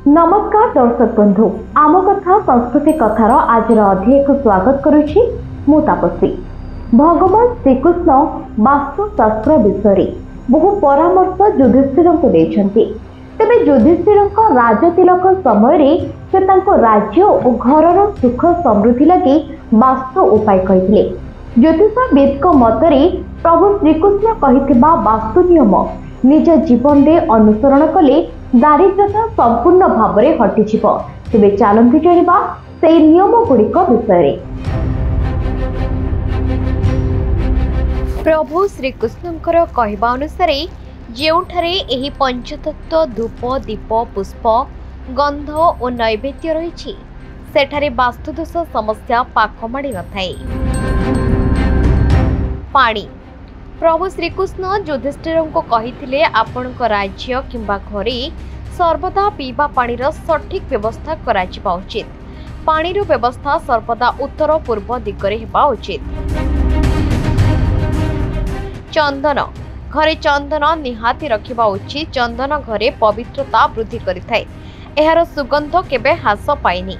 नमस्कार दर्शक बंधु आम कथा संस्कृति कथार आज अध्यय स्वागत करुछि मु तापसी। भगवान श्रीकृष्ण वास्तुशास्त्र विषय बहु परामर्श युधिष्ठिर को देछन्ति। तेबे युधिष्ठिर राजतिलक समय से राज्य और घरर सुख समृद्धि लगी वास्तु उपाय कहिथिले। ज्योतिषविद मतरे प्रभु श्रीकृष्ण कहिथिबा वास्तु नियम निज जीवन में अनुसरण कले दारिद्र्यता संपूर्ण भाव में हटिଯିव। तेबे चलती जानिबा से नियम गुड़िक विषय। प्रभु श्रीकृष्णकर कहवा अनुसार ଯେଉଁଠାରେ ଏହି पंचतत्व धूप दीप पुष्प गंध और नैवेद्य रही सेठारे वास्तुदोष समस्या पाख माड़ी न थाए। पानी प्रभु श्रीकृष्ण युधिष्ठिर को कहिथिले आपणक राज्य किंबा घरे सर्वदा पीवा पानीर सठिक व्यवस्था करा उचित। पानीर व्यवस्था सर्वदा उत्तर पूर्व दिगरे हेबा उचित। चंदन घरे चंदन निहाती रखिबा उचित। चंदन घरे पवित्रता वृद्धि करिथाए। एहार सुगंध केबे हास पाइनी।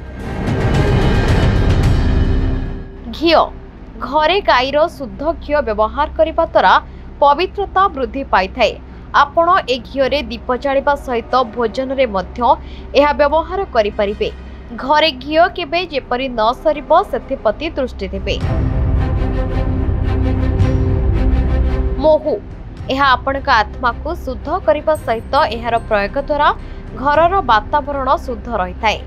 घी घरे गाईर शुद्ध घी व्यवहार करने द्वारा पवित्रता वृद्धि पाई थाए। आपण ए घीरे दीप जालिबा सहित भोजन रे मध्य एहा व्यवहार करि परिबे। घरे घी केबे जेपरि न सरिबो सेथिपति दृष्टि देबे। मोहु एहा आपणक आत्मा को शुद्ध करने सहित एहार प्रयोग द्वारा घरर वातावरण शुद्ध रही थाए।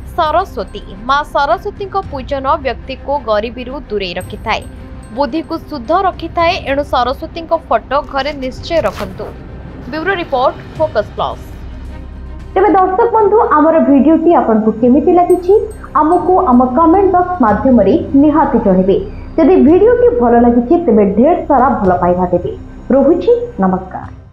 सरस्वती माँ सरस्वती पूजन व्यक्ति को गरीबी दूरे रखि थाए, बुद्धि को शुद्ध रखि थाए। एणु सरस्वती फोटो घरे निश्चय रखंतु। Bureau report focus plus. तेबे दर्शक बंधु आमर वीडियो टी आपन को केमिति लागिछि हमको आम कमेंट बॉक्स माध्यम रे निहाती जणिबे। यदि वीडियो टी भलो लागिछि तेबे ढेर सारा भलो पाइबा देबे। रहुछि नमस्कार।